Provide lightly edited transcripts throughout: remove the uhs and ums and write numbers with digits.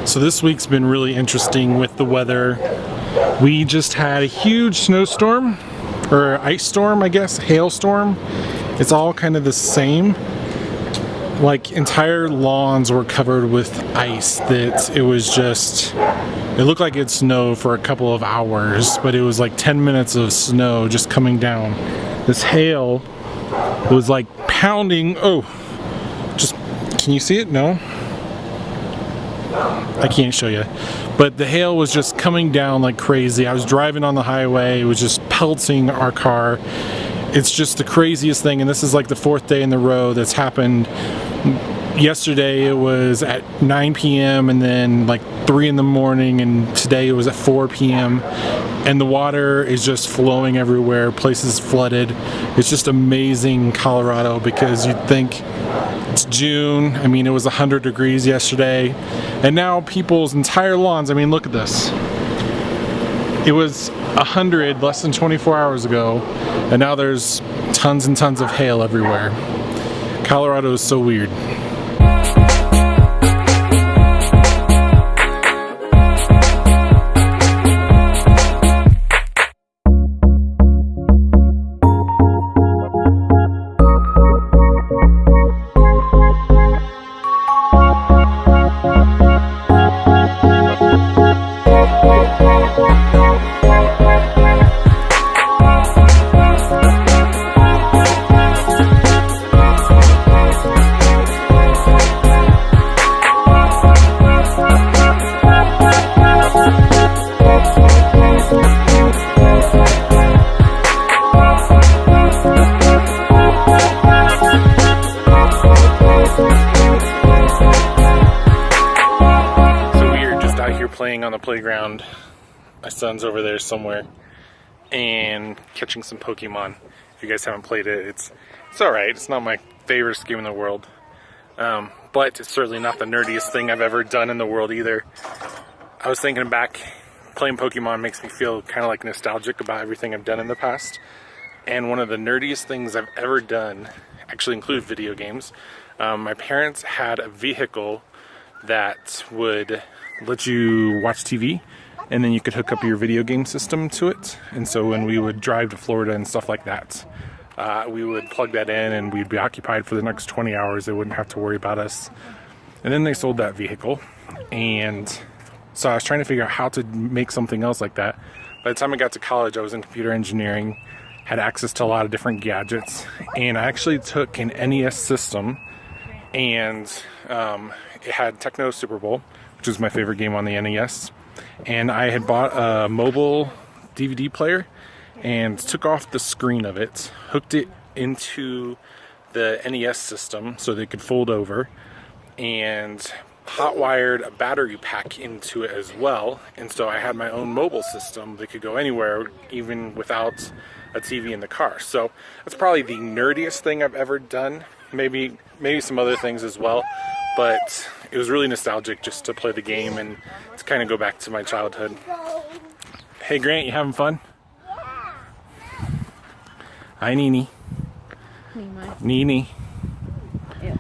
So this week's been really interesting with the weather. We just had a huge snowstorm, or ice storm, I guess, hailstorm. It's all kind of the same. Like entire lawns were covered with ice that it was just, it looked like it snowed for a couple of hours, but it was like 10 minutes of snow just coming down. This hail was like pounding. Oh, just, can you see it? No? I can't show you. But the hail was just coming down like crazy. I was driving on the highway. It was just pelting our car. It's just the craziest thing, and this is like the fourth day in a row that's happened. Yesterday it was at 9 p.m. and then like 3 in the morning, and today it was at 4 p.m. and the water is just flowing everywhere. Places flooded. It's just amazing, Colorado, because you'd think it's June. I mean, it was 100 degrees yesterday, and now people's entire lawns, I mean, look at this. It was 100 less than 24 hours ago, and now there's tons and tons of hail everywhere. Colorado is so weird. Playing on the playground. My son's over there somewhere and catching some Pokemon. If you guys haven't played it, it's alright. It's not my favorite game in the world, but it's certainly not the nerdiest thing I've ever done in the world either. I was thinking back, playing Pokemon makes me feel kind of like nostalgic about everything I've done in the past, and one of the nerdiest things I've ever done actually include video games. My parents had a vehicle that would let you watch TV, and then you could hook up your video game system to it. And so when we would drive to Florida and stuff like that, we would plug that in and we'd be occupied for the next 20 hours. They wouldn't have to worry about us. And then they sold that vehicle, and so I was trying to figure out how to make something else like that. By the time I got to college, I was in computer engineering, had access to a lot of different gadgets, and I actually took an NES system, and it had Techno Super Bowl, which was my favorite game on the NES, and I had bought a mobile DVD player and took off the screen of it, hooked it into the NES system so they could fold over, and hot-wired a battery pack into it as well. And so I had my own mobile system that could go anywhere, even without a TV in the car. So that's probably the nerdiest thing I've ever done. Maybe some other things as well, but it was really nostalgic just to play the game and to kind of go back to my childhood. Hey Grant, you having fun? Yeah. Hi Nini. Nini. Yeah.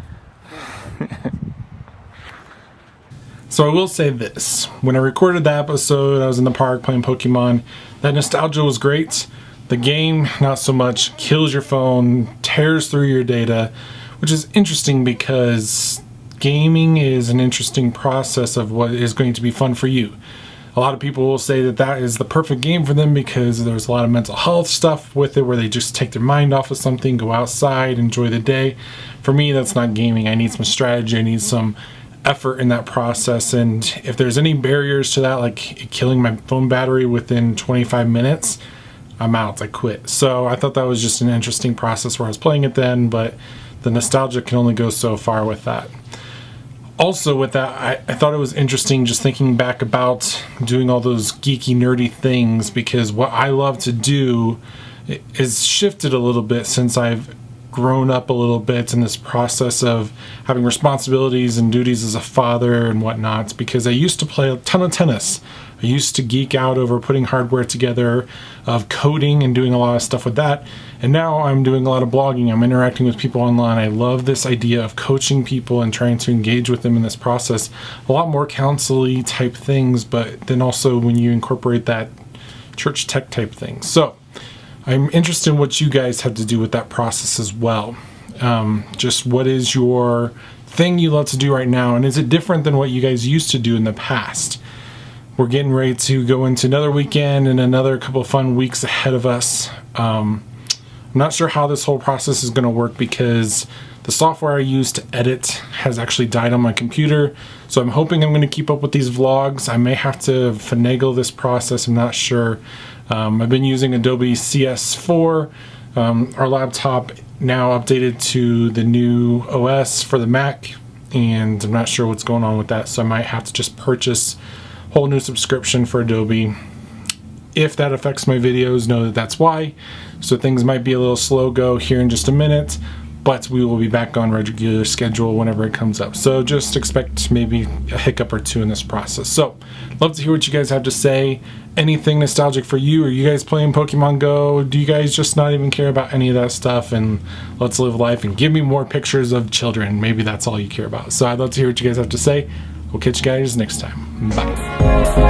So I will say this, when I recorded that episode, I was in the park playing Pokemon. That nostalgia was great. The game, not so much. Kills your phone, tears through your data, which is interesting because gaming is an interesting process of what is going to be fun for you. A lot of people will say that that is the perfect game for them because there's a lot of mental health stuff with it where they just take their mind off of something, go outside, enjoy the day. For me, that's not gaming. I need some strategy. I need some effort in that process, and if there's any barriers to that, like killing my phone battery within 25 minutes, I'm out. I quit. So I thought that was just an interesting process where I was playing it then, but the nostalgia can only go so far with that. Also with that, I thought it was interesting just thinking back about doing all those geeky, nerdy things, because what I love to do is shifted a little bit since I've grown up a little bit in this process of having responsibilities and duties as a father and whatnot, because I used to play a ton of tennis. I used to geek out over putting hardware together, of coding and doing a lot of stuff with that. And now I'm doing a lot of blogging. I'm interacting with people online. I love this idea of coaching people and trying to engage with them in this process. A lot more counsel-y type things, but then also when you incorporate that church tech type thing. So I'm interested in what you guys have to do with that process as well. Just what is your thing you love to do right now, and is it different than what you guys used to do in the past? We're getting ready to go into another weekend and another couple of fun weeks ahead of us. I'm not sure how this whole process is going to work because the software I use to edit has actually died on my computer. So I'm hoping I'm going to keep up with these vlogs. I may have to finagle this process. I'm not sure. I've been using Adobe CS4. Our laptop now updated to the new OS for the Mac, and I'm not sure what's going on with that. So I might have to just purchase whole new subscription for Adobe. If that affects my videos, know that that's why. So things might be a little slow go here in just a minute, but we will be back on regular schedule whenever it comes up. So just expect maybe a hiccup or two in this process. So love to hear what you guys have to say. Anything nostalgic for you? Are you guys playing Pokemon Go? Do you guys just not even care about any of that stuff? And let's live life and give me more pictures of children. Maybe that's all you care about. So I'd love to hear what you guys have to say. We'll catch you guys next time. Bye.